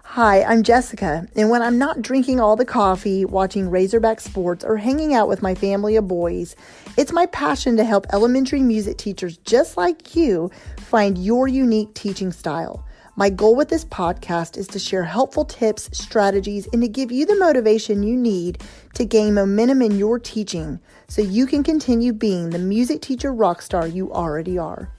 Hi, I'm Jessica, and when I'm not drinking all the coffee, watching Razorback sports, or hanging out with my family of boys, it's my passion to help elementary music teachers just like you find your unique teaching style. My goal with this podcast is to share helpful tips, strategies, and to give you the motivation you need to gain momentum in your teaching so you can continue being the music teacher rock star you already are.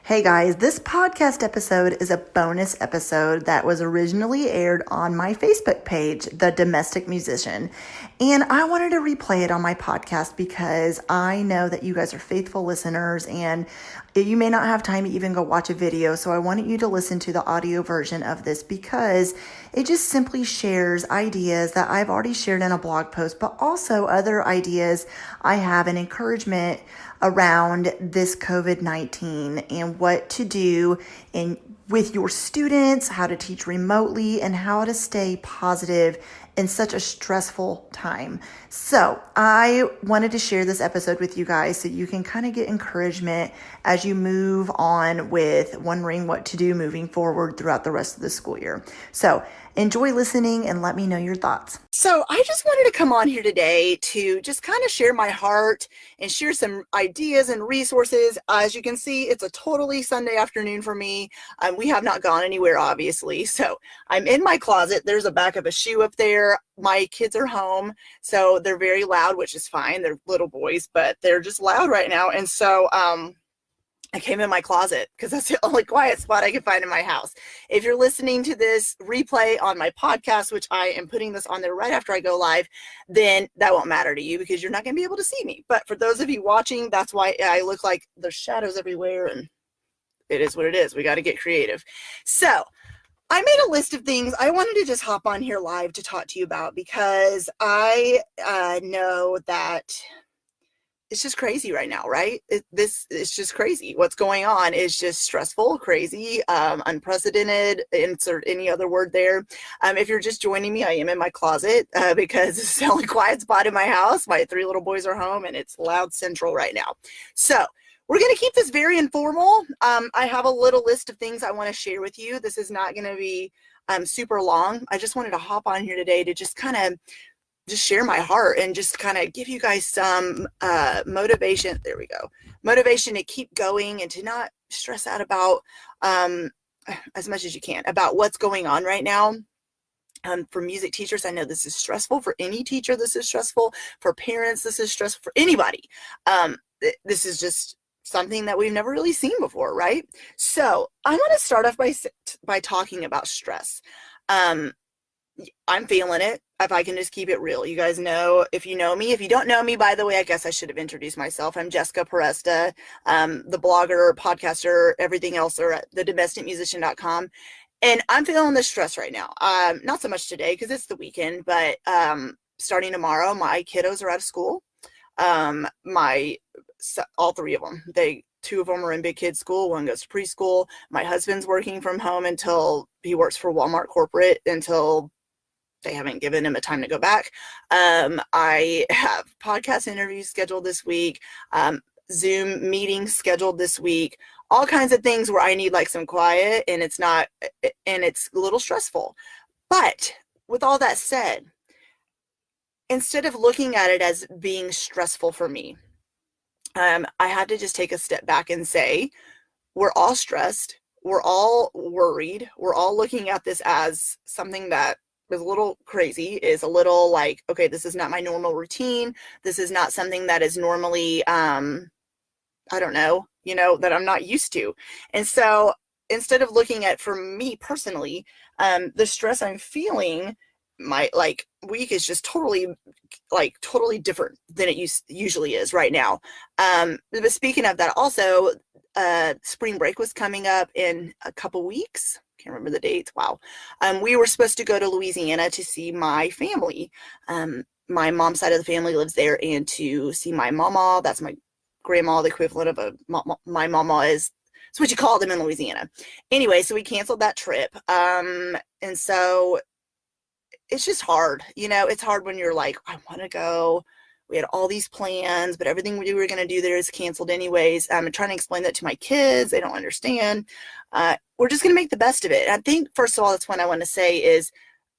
Hey guys, this podcast episode is a bonus episode that was originally aired on my Facebook page, The Domestic Musician. And I wanted to replay it on my podcast because I know that you guys are faithful listeners and you may not have time to even go watch a video. So I wanted you to listen to the audio version of this because it just simply shares ideas that I've already shared in a blog post, but also other ideas I have and encouragement around this COVID-19 and what to do with your students, how to teach remotely, and how to stay positive in such a stressful time. So I wanted to share this episode with you guys so you can kind of get encouragement as you move on with wondering what to do moving forward throughout the rest of the school year. So enjoy listening and let me know your thoughts. So I just wanted to come on here today to just kind of share my heart and share some ideas and resources. As you can see, it's a totally Sunday afternoon for me. We have not gone anywhere, obviously. So I'm in my closet. There's a back of a shoe up there. My kids are home, so they're very loud, which is fine. They're little boys, but they're just loud right now. And so I came in my closet because that's the only quiet spot I can find in my house. If you're listening to this replay on my podcast, which I am putting this on there right after I go live, then that won't matter to you because you're not going to be able to see me. But for those of you watching, that's why I look like there's shadows everywhere, and it is what it is. We got to get creative. So I made a list of things I wanted to just hop on here live to talk to you about because I know that it's just crazy right now, right? It's just crazy. What's going on is just stressful, crazy, unprecedented, insert any other word there. If you're just joining me, I am in my closet because it's the only quiet spot in my house. My 3 little boys are home and it's loud central right now. So we're going to keep this very informal. I have a little list of things I want to share with you. This is not going to be super long. I just wanted to hop on here today to just kind of just share my heart and just kind of give you guys some motivation. There we go. Motivation to keep going and to not stress out about as much as you can about what's going on right now. For music teachers, I know this is stressful. For any teacher, this is stressful. For parents, this is stressful. For anybody, this is just something that we've never really seen before, right? So I want to start off by talking about stress. I'm feeling it, if I can just keep it real. You guys know, if you know me. If you don't know me, by the way, I guess I should have introduced myself. I'm Jessica Peresta, the blogger, podcaster, everything else, or at thedomesticmusician.com. And I'm feeling the stress right now. Not so much today because it's the weekend, but starting tomorrow, my kiddos are out of school. All 3 of them, 2 of them are in big kids school. 1 goes to preschool. My husband's working from home until he works for Walmart corporate until they haven't given him a time to go back. I have podcast interviews scheduled this week, Zoom meetings scheduled this week, all kinds of things where I need like some quiet, and it's a little stressful. But with all that said, instead of looking at it as being stressful for me, I had to just take a step back and say, we're all stressed. We're all worried. We're all looking at this as something that is a little crazy, is a little like, okay, this is not my normal routine. This is not something that is normally, I don't know, that I'm not used to. And so instead of looking at, for me personally, the stress I'm feeling, my week is just totally different than it usually is right now. But speaking of that, also, spring break was coming up in a couple weeks. Can't remember the dates. Wow. We were supposed to go to Louisiana to see my family. My mom's side of the family lives there, and to see my mama. That's my grandma, the equivalent of my mama is. It's what you call them in Louisiana. Anyway, so we canceled that trip. And so it's just hard. It's hard when you're like, I want to go. We had all these plans, but everything we were going to do there is canceled anyways. I'm trying to explain that to my kids. They don't understand. We're just going to make the best of it. And I think, first of all, that's what I want to say is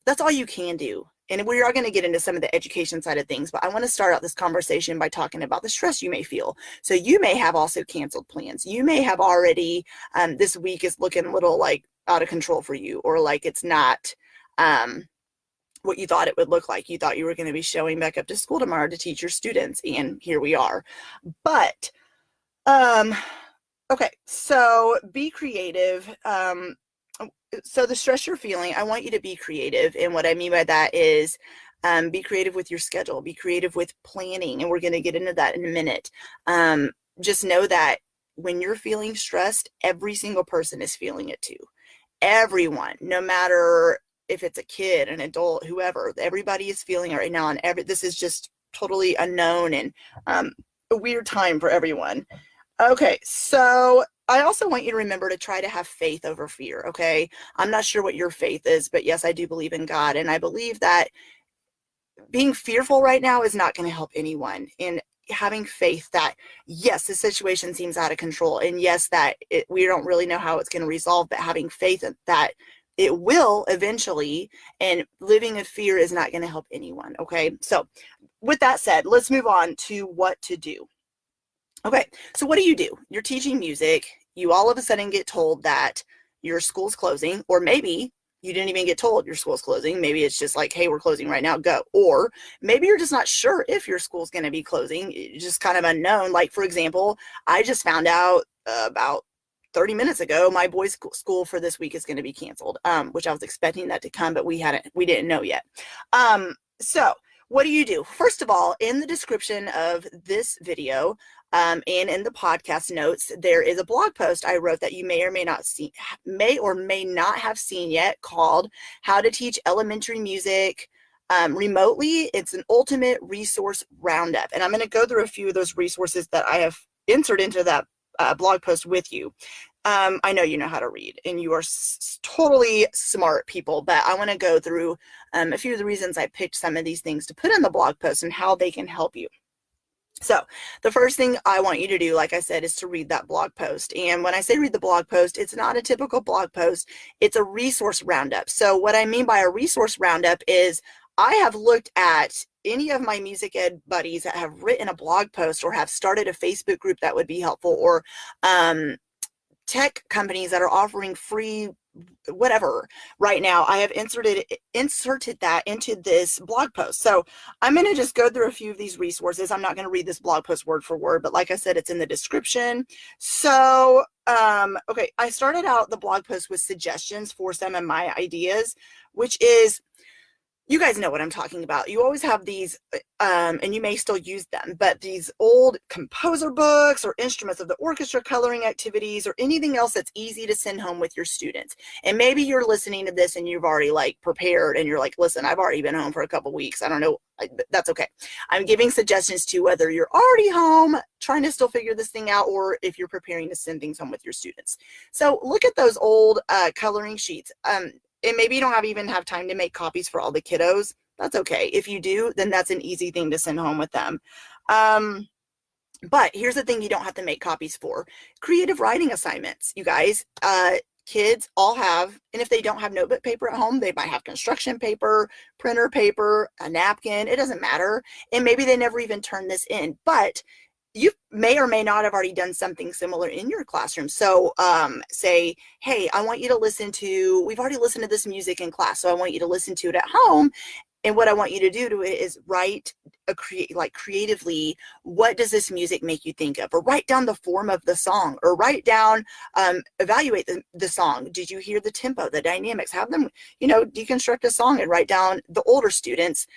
that's all you can do. And we are going to get into some of the education side of things, but I want to start out this conversation by talking about the stress you may feel. So you may have also canceled plans. You may have already, this week is looking a little like out of control for you, or like it's not what you thought it would look like. You thought you were going to be showing back up to school tomorrow to teach your students, and here we are. But, okay, so be creative. So the stress you're feeling, I want you to be creative. And what I mean by that is be creative with your schedule, be creative with planning. And we're going to get into that in a minute. Just know that when you're feeling stressed, every single person is feeling it too. Everyone, no matter if it's a kid, an adult, whoever, everybody is feeling it right now. And this is just totally unknown and a weird time for everyone. Okay, so I also want you to remember to try to have faith over fear, okay? I'm not sure what your faith is, but yes, I do believe in God. And I believe that being fearful right now is not going to help anyone. And having faith that, yes, the situation seems out of control. And yes, that we don't really know how it's going to resolve, but having faith that it will eventually, and living in fear is not going to help anyone, okay? So with that said, let's move on to what to do. Okay, so what do? You're teaching music. You all of a sudden get told that your school's closing, or maybe you didn't even get told your school's closing. Maybe it's just like, hey, we're closing right now, go. Or maybe you're just not sure if your school's going to be closing, it's just kind of unknown. Like, for example, I just found out about 30 minutes ago, my boys' school for this week is going to be canceled, which I was expecting that to come, but we didn't know yet. So what do? First of all, in the description of this video, and in the podcast notes, there is a blog post I wrote that you may or may not have seen yet, called How to Teach Elementary Music Remotely. It's an ultimate resource roundup. And I'm going to go through a few of those resources that I have inserted into that blog post with you. I know you know how to read, and you are totally smart people, but I want to go through a few of the reasons I picked some of these things to put in the blog post and how they can help you. So the first thing I want you to do, like I said, is to read that blog post. And when I say read the blog post, it's not a typical blog post. It's a resource roundup. So what I mean by a resource roundup is I have looked at any of my music ed buddies that have written a blog post or have started a Facebook group that would be helpful, or tech companies that are offering free whatever right now. I have inserted that into this blog post. So I'm going to just go through a few of these resources. I'm not going to read this blog post word for word, but like I said, it's in the description. So, okay, I started out the blog post with suggestions for some of my ideas, which is, you guys know what I'm talking about. You always have these, and you may still use them, but these old composer books or instruments of the orchestra coloring activities or anything else that's easy to send home with your students. And maybe you're listening to this and you've already like prepared and you're like, listen, I've already been home for a couple weeks. I don't know. That's okay. I'm giving suggestions to whether you're already home trying to still figure this thing out, or if you're preparing to send things home with your students. So look at those old coloring sheets. And maybe you don't even have time to make copies for all the kiddos. That's okay. If you do, then that's an easy thing to send home with them. But here's the thing you don't have to make copies for. Creative writing assignments, you guys. Kids all have, and if they don't have notebook paper at home, they might have construction paper, printer paper, a napkin. It doesn't matter. And maybe they never even turn this in. But you may or may not have already done something similar in your classroom. So say, hey, I want you to we've already listened to this music in class, so I want you to listen to it at home. And what I want you to do to it is write creatively, what does this music make you think of? Or write down the form of the song, or write down, evaluate the song. Did you hear the tempo, the dynamics? Have them, deconstruct a song and write down the older students,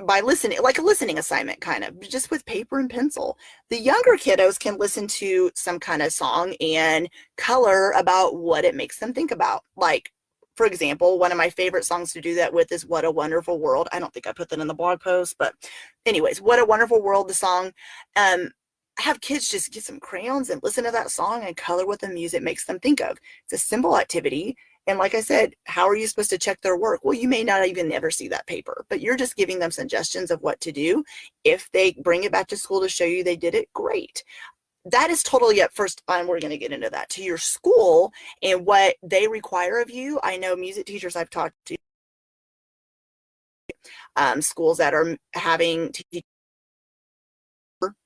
by listening, like a listening assignment, kind of just with paper and pencil. The younger kiddos can listen to some kind of song and color about what it makes them think about. Like, for example, one of my favorite songs to do that with is What a Wonderful World. I don't think I put that in the blog post, but anyways, What a Wonderful World, the song. Have kids just get some crayons and listen to that song and color what the music makes them think of. It's a simple activity. And like I said, how are you supposed to check their work? Well, you may not even ever see that paper, but you're just giving them suggestions of what to do. If they bring it back to school to show you they did it, great. That is totally up first, and we're going to get into that, to your school and what they require of you. I know music teachers I've talked to, schools that are having to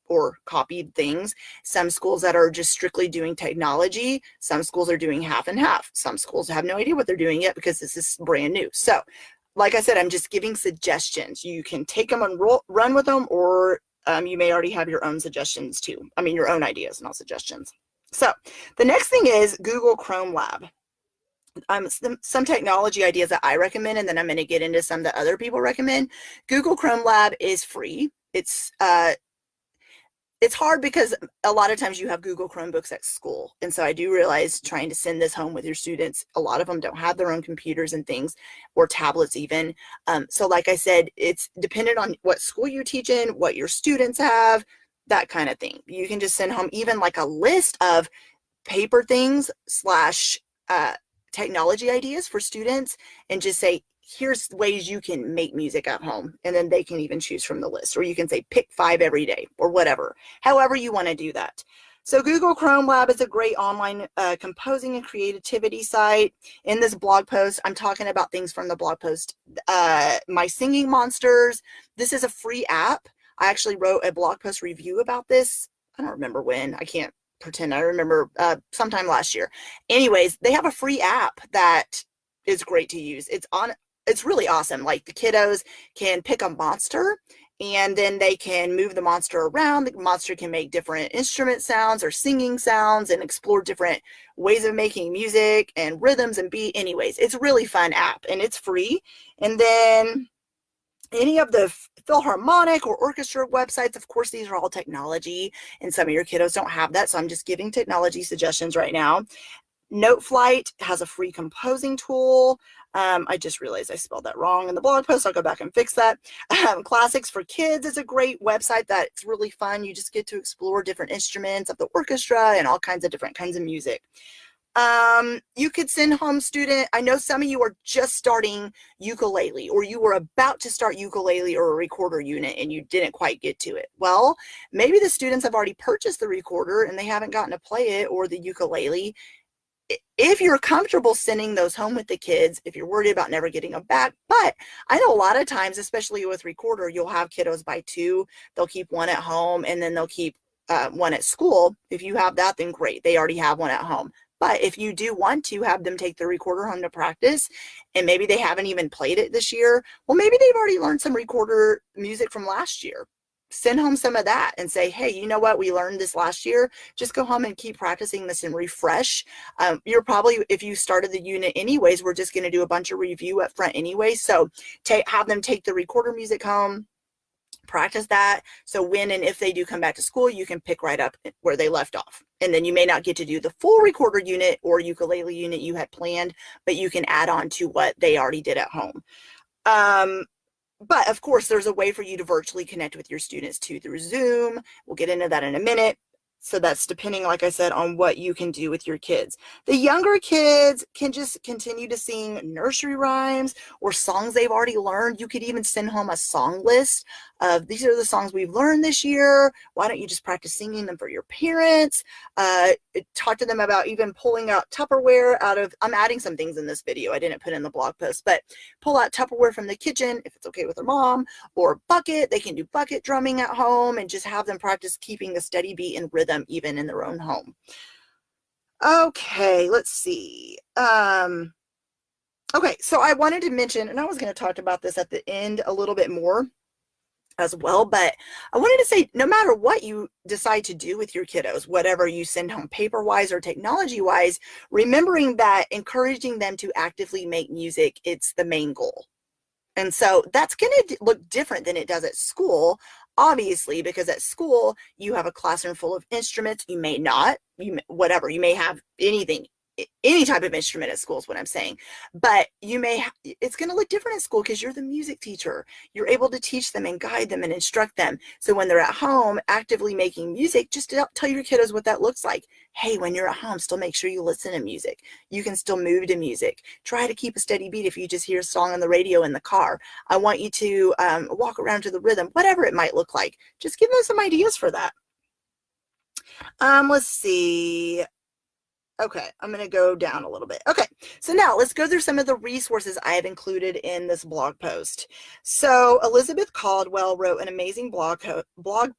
or copied things, some schools that are just strictly doing technology, some schools are doing half and half, some schools have no idea what they're doing yet because this is brand new. So like I said, I'm just giving suggestions. You can take them and run with them, or you may already have your own suggestions too. I mean, your own ideas, not suggestions. So the next thing is Google Chrome Lab. Some technology ideas that I recommend, and then I'm going to get into some that other people recommend. Google Chrome Lab is free. It's hard because a lot of times you have Google Chromebooks at school. And so I do realize trying to send this home with your students, a lot of them don't have their own computers and things, or tablets even. So like I said, it's dependent on what school you teach in, what your students have, that kind of thing. You can just send home even like a list of paper things / technology ideas for students and just say, here's ways you can make music at home, and then they can even choose from the list, or you can say pick 5 every day or whatever, however you want to do that. So Google Chrome Lab is a great online composing and creativity site. In this blog post, I'm talking about things from the blog post. My Singing Monsters, this is a free app. I actually wrote a blog post review about this. I don't remember when. I can't pretend I remember, sometime last year. Anyways, they have a free app that is great to use. It's really awesome. Like the kiddos can pick a monster and then they can move the monster around. The monster can make different instrument sounds or singing sounds and explore different ways of making music and rhythms and beat. Anyways, it's a really fun app and it's free. And then any of the Philharmonic or orchestra websites, of course, these are all technology and some of your kiddos don't have that. So I'm just giving technology suggestions right now. Noteflight has a free composing tool. I just realized I spelled that wrong in the blog post. I'll go back and fix that. Classics for Kids is a great website that's really fun. You just get to explore different instruments of the orchestra and all kinds of different kinds of music. You could send home student. I know some of you are just starting ukulele, or you were about to start ukulele or a recorder unit and you didn't quite get to it. Well, maybe the students have already purchased the recorder and they haven't gotten to play it, or the ukulele. If you're comfortable sending those home with the kids, if you're worried about never getting them back. But I know a lot of times, especially with recorder, you'll have kiddos buy 2. They'll keep 1 at home and then they'll keep 1 at school. If you have that, then great. They already have 1 at home. But if you do want to have them take the recorder home to practice, and maybe they haven't even played it this year, well, maybe they've already learned some recorder music from last year. Send home some of that and say, hey, you know what? We learned this last year. Just go home and keep practicing this and refresh. You're probably, if you started the unit anyways, we're just going to do a bunch of review up front anyway. So have them take the recorder music home, practice that. So when and if they do come back to school, you can pick right up where they left off. And then you may not get to do the full recorder unit or ukulele unit you had planned, but you can add on to what they already did at home. But of course, there's a way for you to virtually connect with your students too through Zoom. We'll get into that in a minute. So that's depending, like I said, on what you can do with your kids. The younger kids can just continue to sing nursery rhymes or songs they've already learned. You could even send home a song list of these are the songs we've learned this year. Why don't you just practice singing them for your parents? Talk to them about even pulling out Tupperware out of, I'm adding some things in this video I didn't put in the blog post, but pull out Tupperware from the kitchen if it's okay with their mom, or bucket. They can do bucket drumming at home and just have them practice keeping a steady beat and rhythm even in their own home. Okay, let's see. Okay, so I wanted to mention, and I was going to talk about this at the end a little bit more as well, but I wanted to say, no matter what you decide to do with your kiddos, whatever you send home paper-wise or technology-wise, remembering that encouraging them to actively make music, it's the main goal. And so that's going to look different than it does at school, obviously, because at school you have a classroom full of instruments. You may not, you may have anything, any type of instrument at school is what I'm saying. But it's going to look different at school because you're the music teacher. You're able to teach them and guide them and instruct them. So when they're at home actively making music, just tell your kiddos what that looks like. Hey, when you're at home, still make sure you listen to music. You can still move to music. Try to keep a steady beat if you just hear a song on the radio in the car. I want you to walk around to the rhythm, whatever it might look like. Just give them some ideas for that. Let's see. Okay, I'm going to go down a little bit. Okay, so now let's go through some of the resources I have included in this blog post. So Elizabeth Caldwell wrote an amazing blog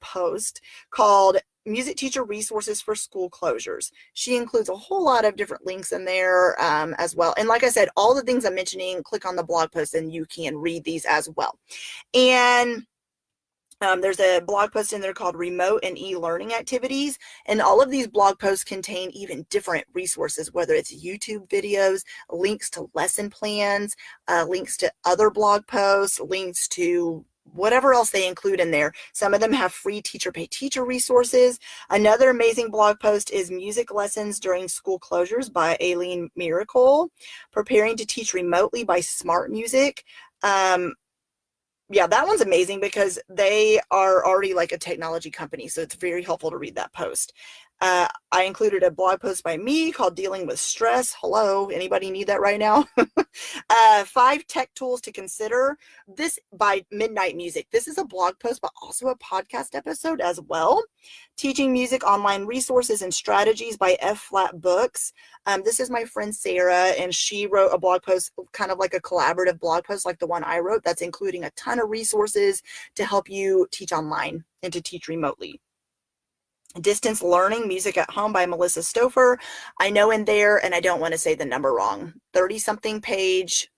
post called Music Teacher Resources for School Closures. She includes a whole lot of different links in there as well. And like I said, all the things I'm mentioning, click on the blog post and you can read these as well. And there's a blog post in there called Remote and E-Learning Activities, and all of these blog posts contain even different resources, whether it's YouTube videos, links to lesson plans, links to other blog posts, links to whatever else they include in there. Some of them have free teacher pay teacher resources. Another amazing blog post is Music Lessons During School Closures by Aileen Miracle, Preparing to Teach Remotely by Smart Music. Yeah, that one's amazing because they are already like a technology company, so it's very helpful to read that post. I included a blog post by me called Dealing with Stress. Hello, anybody need that right now? 5 tech tools to consider. This by Midnight Music. This is a blog post, but also a podcast episode as well. Teaching Music Online Resources and Strategies by F. Flat Books. This is my friend Sarah, and she wrote a blog post, kind of like a collaborative blog post like the one I wrote, that's including a ton of resources to help you teach online and to teach remotely. Distance Learning Music at Home by Melissa Stouffer. I know in there, and I don't want to say the number wrong, 30-something page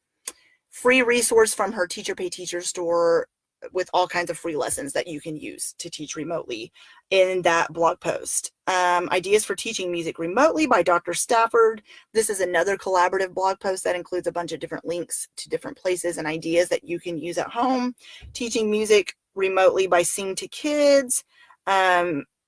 free resource from her Teacher Pay Teacher store with all kinds of free lessons that you can use to teach remotely in that blog post. Ideas for Teaching Music Remotely by Dr. Stafford. This is another collaborative blog post that includes a bunch of different links to different places and ideas that you can use at home. Teaching Music Remotely by Sing to Kids.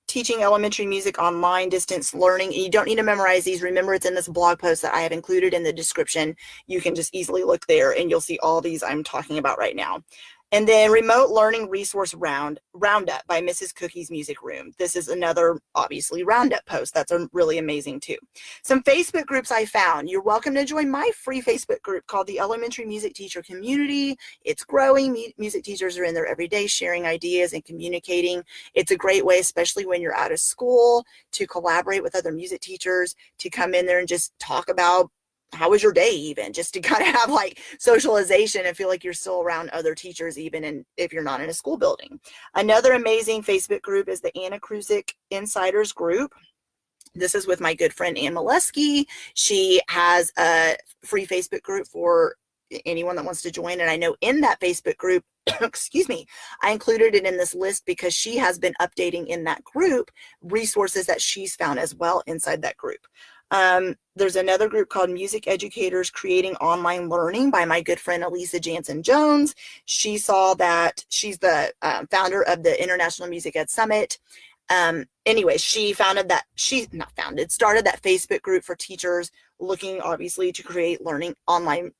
Teaching Elementary Music Online Distance Learning. And you don't need to memorize these. Remember, it's in this blog post that I have included in the description. You can just easily look there and you'll see all these I'm talking about right now. And then Remote Learning Resource Roundup by Mrs. Cookie's Music Room. This is another, obviously, Roundup post. That's really amazing, too. Some Facebook groups I found. You're welcome to join my free Facebook group called the Elementary Music Teacher Community. It's growing. Music teachers are in there every day sharing ideas and communicating. It's a great way, especially when you're out of school, to collaborate with other music teachers, to come in there and just talk about how was your day, even just to kind of have like socialization and feel like you're still around other teachers, even if you're not in a school building. Another amazing Facebook group is the Anna Kruzik Insiders group. This is with my good friend Ann Molesky. She has a free Facebook group for anyone that wants to join. And I know in that Facebook group, excuse me, I included it in this list because she has been updating in that group resources that she's found as well inside that group. There's another group called Music Educators Creating Online Learning by my good friend Elisa Jansen Jones. She saw that she's the founder of the International Music Ed Summit. Anyway, she started that Facebook group for teachers looking obviously to create online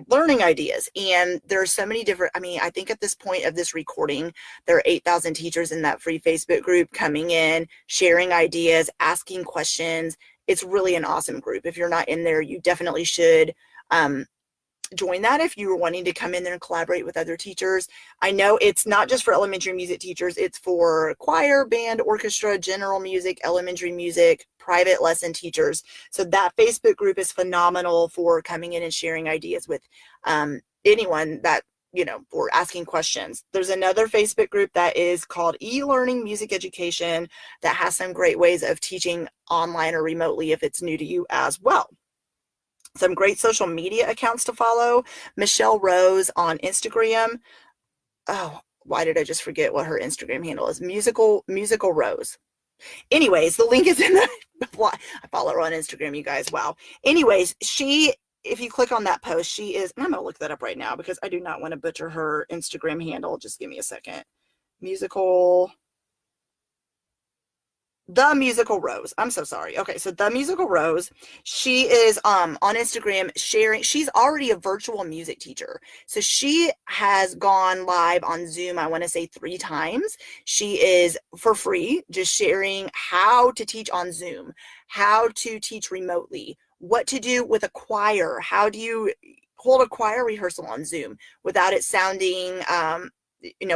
learning ideas. And there are so many different, I think at this point of this recording, there are 8,000 teachers in that free Facebook group coming in, sharing ideas, asking questions. It's really an awesome group. If you're not in there, you definitely should join that if you were wanting to come in there and collaborate with other teachers. I know it's not just for elementary music teachers. It's for choir, band, orchestra, general music, elementary music, private lesson teachers. So that Facebook group is phenomenal for coming in and sharing ideas with anyone that, for asking questions. There's another Facebook group that is called E-Learning Music Education that has some great ways of teaching online or remotely if it's new to you as well. Some great social media accounts to follow. Michelle Rose on Instagram. Oh, why did I just forget what her Instagram handle is? Musical Rose. Anyways, the link is in the I follow her on Instagram, you guys. Wow. Anyways, if you click on that post, she is, and I'm going to look that up right now because I do not want to butcher her Instagram handle. Just give me a second. Musical The Musical Rose. I'm so sorry. Okay, so The Musical Rose, she is on Instagram sharing. She's already a virtual music teacher. So she has gone live on Zoom, I want to say 3 times. She is for free, just sharing how to teach on Zoom, how to teach remotely, what to do with a choir, how do you hold a choir rehearsal on Zoom without it sounding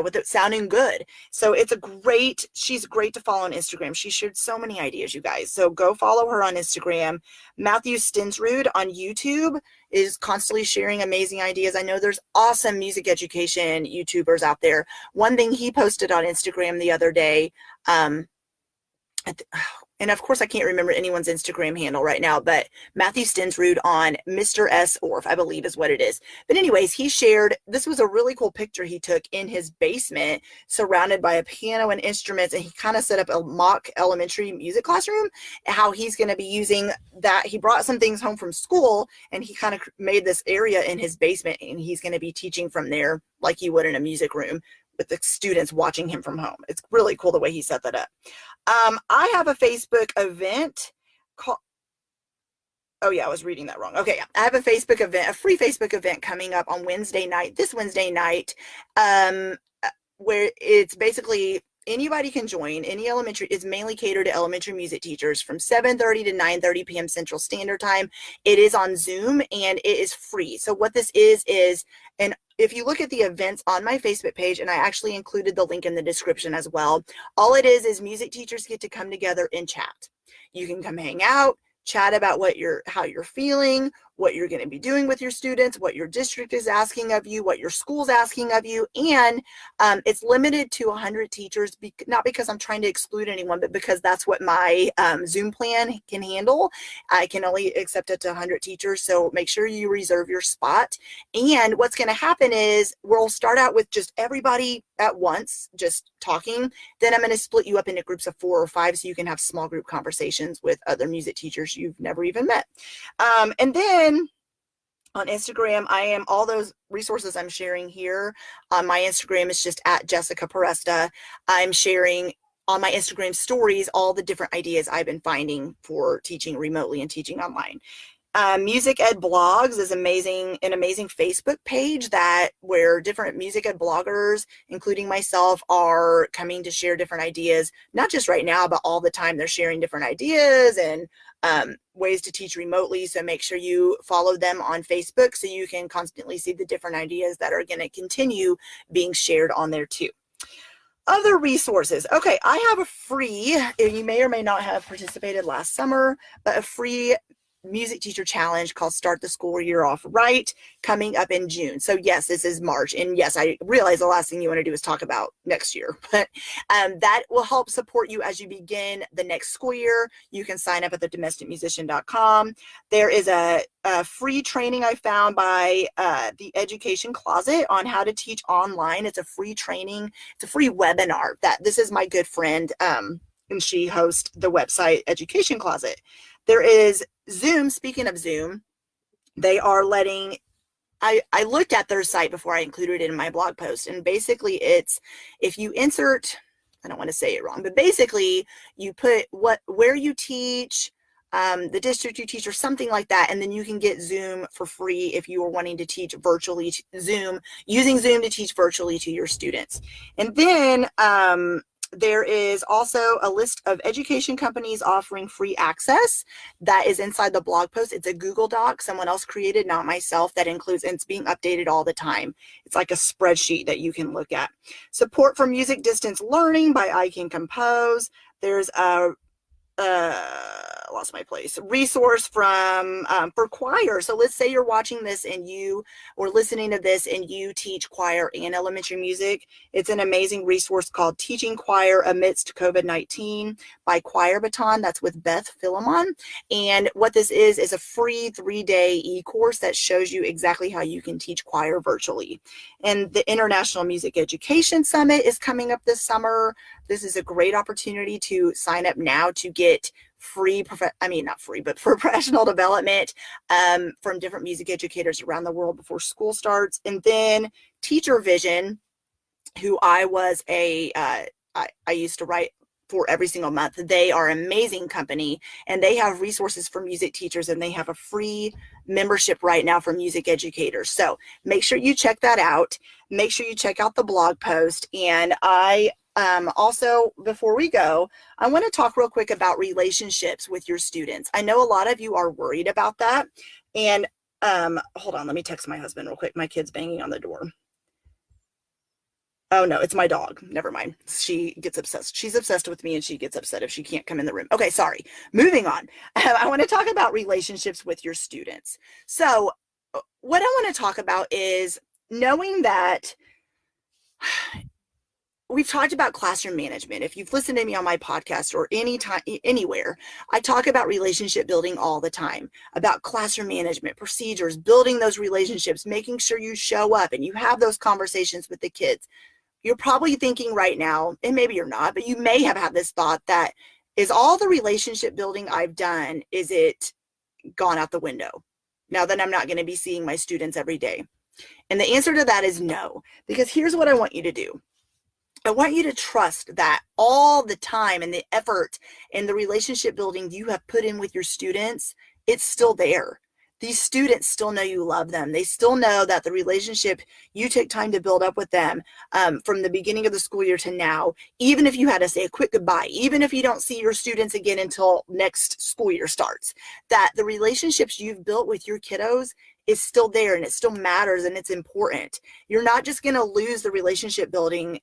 with it sounding good. So she's great to follow on Instagram. She shared so many ideas, you guys. So go follow her on Instagram. Matthew Stinsrud on YouTube is constantly sharing amazing ideas. I know there's awesome music education YouTubers out there. One thing he posted on Instagram the other day, and of course I can't remember anyone's Instagram handle right now, but Matthew Stinsrud on Mr. S. Orf, I believe is what it is. But anyways, he shared, this was a really cool picture he took in his basement, surrounded by a piano and instruments, and he kind of set up a mock elementary music classroom, how he's going to be using that. He brought some things home from school, and he kind of made this area in his basement, and he's going to be teaching from there like you would in a music room with the students watching him from home. It's really cool the way he set that up. I have a Facebook event called, oh yeah, I was reading that wrong. Okay, I have a Facebook event, a free Facebook event coming up on this Wednesday night, where it's basically anybody can join. Any elementary, it's mainly catered to elementary music teachers from 7:30 to 9:30 p.m. Central Standard Time. It is on Zoom and it is free. So what this is, and if you look at the events on my Facebook page, and I actually included the link in the description as well, all it is music teachers get to come together and chat. You can come hang out, chat about how you're feeling, what you're going to be doing with your students, what your district is asking of you, what your school's asking of you. And it's limited to 100 teachers, not because I'm trying to exclude anyone, but because that's what my Zoom plan can handle. I can only accept up to 100 teachers. So make sure you reserve your spot. And what's going to happen is we'll start out with just everybody at once, just talking. Then I'm going to split you up into groups of 4 or 5 so you can have small group conversations with other music teachers you've never even met. And then on Instagram, all those resources I'm sharing here on my Instagram is just at Jessica Peresta. I'm sharing on my Instagram stories all the different ideas I've been finding for teaching remotely and teaching online. Music Ed Blogs is an amazing Facebook page where different music ed bloggers, including myself, are coming to share different ideas, not just right now, but all the time. They're sharing different ideas and ways to teach remotely. So make sure you follow them on Facebook so you can constantly see the different ideas that are going to continue being shared on there too. Other resources. Okay, I have a free, you may or may not have participated last summer, but a free music teacher challenge called Start the School Year Off Right, coming up in June. So yes, this is March. And yes, I realize the last thing you want to do is talk about next year, but that will help support you as you begin the next school year. You can sign up at thedomesticmusician.com. There is a free training I found by the Education Closet on how to teach online. It's a free training. It's a free webinar this is my good friend, and she hosts the website Education Closet. There is Zoom. Speaking of Zoom, they are letting, I looked at their site before I included it in my blog post, and basically it's, if you insert, I don't want to say it wrong, but basically you put where you teach, the district you teach or something like that, and then you can get Zoom for free if you are wanting to teach virtually, using Zoom to teach virtually to your students. And then there is also a list of education companies offering free access that is inside the blog post. It's a Google Doc someone else created, not myself, that includes, and it's being updated all the time. It's like a spreadsheet that you can look at. Support for music distance learning by I Can Compose. There's a lost my place resource from for choir. So let's say you're watching this and or listening to this and you teach choir and elementary music. It's an amazing resource called Teaching Choir Amidst COVID-19 by Choir Baton. That's with Beth Philemon. And what this is a free 3-day e-course that shows you exactly how you can teach choir virtually. And the International Music Education Summit is coming up this summer. This is a great opportunity to sign up now to get free, not free, but for professional development from different music educators around the world before school starts. And then Teacher Vision, who I was I used to write for every single month. They are an amazing company, and they have resources for music teachers, and they have a free membership right now for music educators. So make sure you check that out. Make sure you check out the blog post. And I also, before we go, I want to talk real quick about relationships with your students. I know a lot of you are worried about that. And hold on, let me text my husband real quick. My kid's banging on the door. Oh no, it's my dog. Never mind. She gets obsessed. She's obsessed with me, and she gets upset if she can't come in the room. Okay, sorry. Moving on. I want to talk about relationships with your students. So what I want to talk about is knowing that we've talked about classroom management. If you've listened to me on my podcast or anytime, anywhere, I talk about relationship building all the time, about classroom management, procedures, building those relationships, making sure you show up and you have those conversations with the kids. You're probably thinking right now, and maybe you're not, but you may have had this thought that, is all the relationship building I've done, is it gone out the window now that I'm not going to be seeing my students every day? And the answer to that is no, because here's what I want you to do. I want you to trust that all the time and the effort and the relationship building you have put in with your students, it's still there. These students still know you love them. They still know that the relationship you take time to build up with them from the beginning of the school year to now, even if you had to say a quick goodbye, even if you don't see your students again until next school year starts, that the relationships you've built with your kiddos is still there, and it still matters, and it's important. You're not just going to lose the relationship building,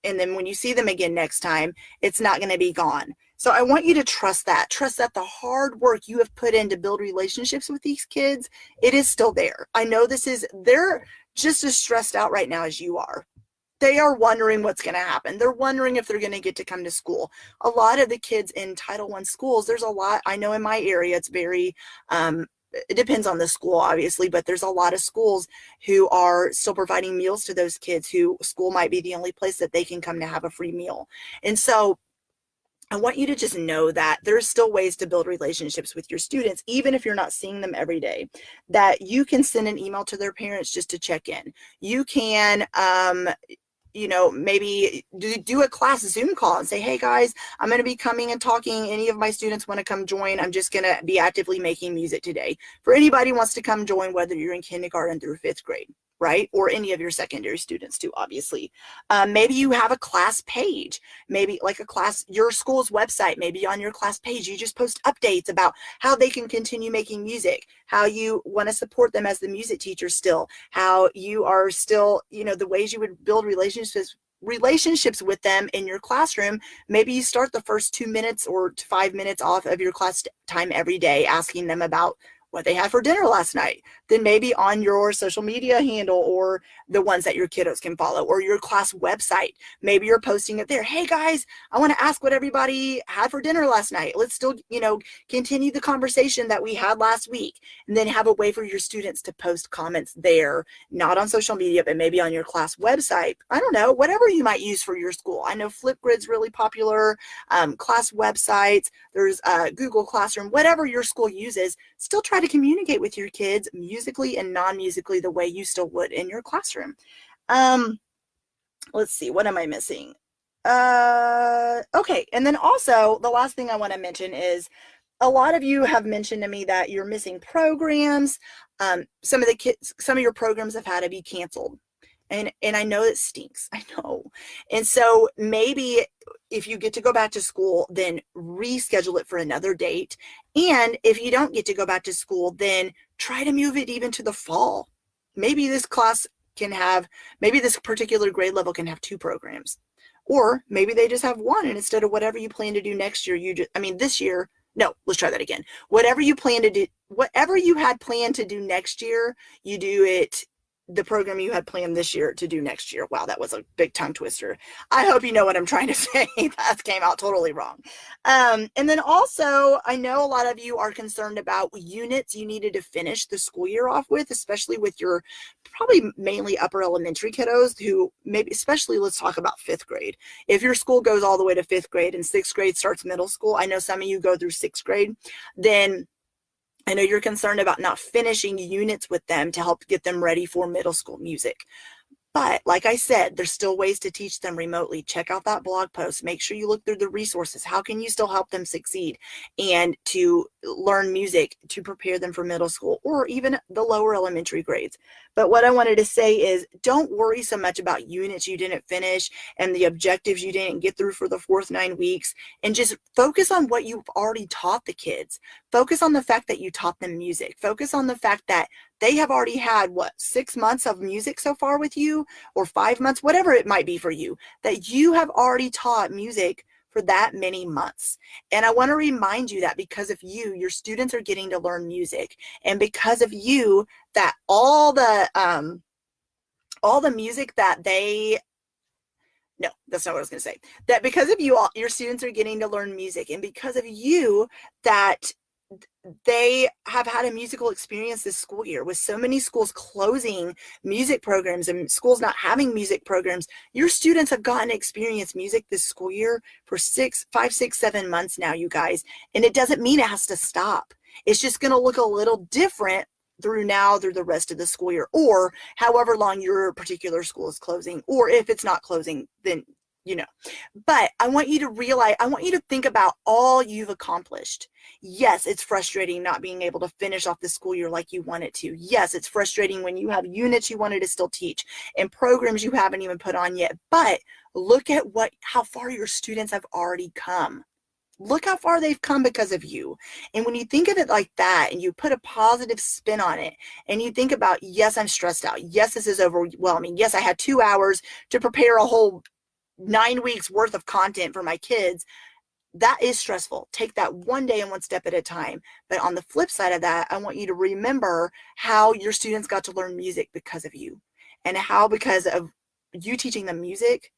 and then when you see them again next time, it's not going to be gone. So I want you to trust that the hard work you have put in to build relationships with these kids, it is still there. I know they're just as stressed out right now as you are. They are wondering what's going to happen. They're wondering if they're going to get to come to school. A lot of the kids in Title I schools, there's a lot, I know in my area, it's very, it depends on the school, obviously, but there's a lot of schools who are still providing meals to those kids who school might be the only place that they can come to have a free meal. And so I want you to just know that there's still ways to build relationships with your students, even if you're not seeing them every day, that you can send an email to their parents just to check in. You can, maybe do a class Zoom call and say, hey guys, I'm going to be coming and talking. Any of my students want to come join? I'm just going to be actively making music today. For anybody who wants to come join, whether you're in kindergarten through 5th grade, right? Or any of your secondary students too, obviously. Maybe you have a class page, maybe like your school's website, maybe on your class page, you just post updates about how they can continue making music, how you want to support them as the music teacher still, how you are still, the ways you would build relationships with them in your classroom. Maybe you start the first 2 minutes or 5 minutes off of your class time every day asking them about what they had for dinner last night. Then maybe on your social media handle or the ones that your kiddos can follow or your class website, maybe you're posting it there. Hey guys, I want to ask what everybody had for dinner last night. Let's still, continue the conversation that we had last week, and then have a way for your students to post comments there, not on social media, but maybe on your class website. I don't know, whatever you might use for your school. I know Flipgrid's really popular, class websites, there's Google Classroom, whatever your school uses. Still try to communicate with your kids musically and non-musically the way you still would in your classroom. Let's see, what am I missing? Okay, and then also the last thing I want to mention is a lot of you have mentioned to me that you're missing programs. Some of your programs have had to be canceled. And I know it stinks. I know. And so maybe if you get to go back to school, then reschedule it for another date. And if you don't get to go back to school, then try to move it even to the fall. Maybe this particular grade level can have 2 programs. Or maybe they just have 1, and instead of whatever you plan to do next year, this year, no, let's try that again. Whatever you had planned to do next year, you do it the program you had planned this year to do next year. Wow, that was a big tongue twister. I hope you know what I'm trying to say. That came out totally wrong. And then also, I know a lot of you are concerned about units you needed to finish the school year off with, especially with your probably mainly upper elementary kiddos who maybe, especially let's talk about 5th grade. If your school goes all the way to 5th grade and 6th grade starts middle school, I know some of you go through 6th grade, then I know you're concerned about not finishing units with them to help get them ready for middle school music. But like I said, there's still ways to teach them remotely. Check out that blog post. Make sure you look through the resources. How can you still help them succeed and to learn music to prepare them for middle school or even the lower elementary grades? But what I wanted to say is don't worry so much about units you didn't finish and the objectives you didn't get through for the fourth 9 weeks, and just focus on what you've already taught the kids. Focus on the fact that you taught them music. Focus on the fact that they have already had 6 months of music so far with you, or 5 months, whatever it might be for you, that you have already taught music for that many months. And I want to remind you that because of you, your students are getting to learn music, and because of you, that all the music that they no, that's not what I was going to say. That because of you, all your students are getting to learn music, and because of you, that they have had a musical experience this school year. With so many schools closing music programs and schools not having music programs, your students have gotten to experience music this school year for 5, 6, 7 months now, you guys. And it doesn't mean it has to stop. It's just going to look a little different through the rest of the school year, or however long your particular school is closing, or if it's not closing, then but I want you to realize, I want you to think about all you've accomplished. Yes, it's frustrating not being able to finish off the school year like you want it to. Yes, it's frustrating when you have units you wanted to still teach and programs you haven't even put on yet. But look at how far your students have already come. Look how far they've come because of you. And when you think of it like that and you put a positive spin on it and you think about, yes, I'm stressed out. Yes, this is overwhelming. Yes, I had 2 hours to prepare a whole 9 weeks worth of content for my kids. That is stressful. Take that one day and one step at a time. But on the flip side of that, I want you to remember how your students got to learn music because of you, and how because of you teaching them music,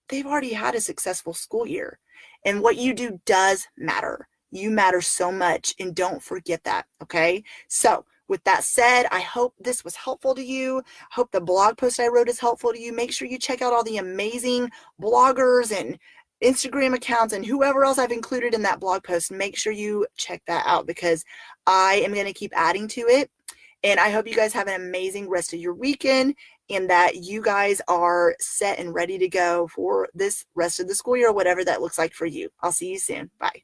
they've already had a successful school year. And what you do does matter. You matter so much, and don't forget that, okay? So with that said, I hope this was helpful to you. I hope the blog post I wrote is helpful to you. Make sure you check out all the amazing bloggers and Instagram accounts and whoever else I've included in that blog post. Make sure you check that out, because I am going to keep adding to it. And I hope you guys have an amazing rest of your weekend, and that you guys are set and ready to go for this rest of the school year, whatever that looks like for you. I'll see you soon. Bye.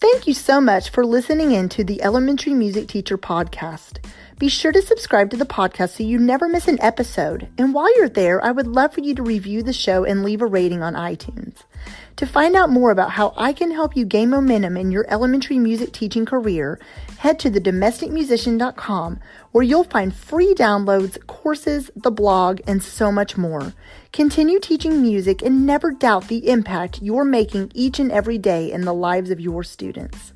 Thank you so much for listening in to the Elementary Music Teacher Podcast. Be sure to subscribe to the podcast so you never miss an episode. And while you're there, I would love for you to review the show and leave a rating on iTunes. To find out more about how I can help you gain momentum in your elementary music teaching career, head to thedomesticmusician.com, where you'll find free downloads, courses, the blog, and so much more. Continue teaching music and never doubt the impact you're making each and every day in the lives of your students.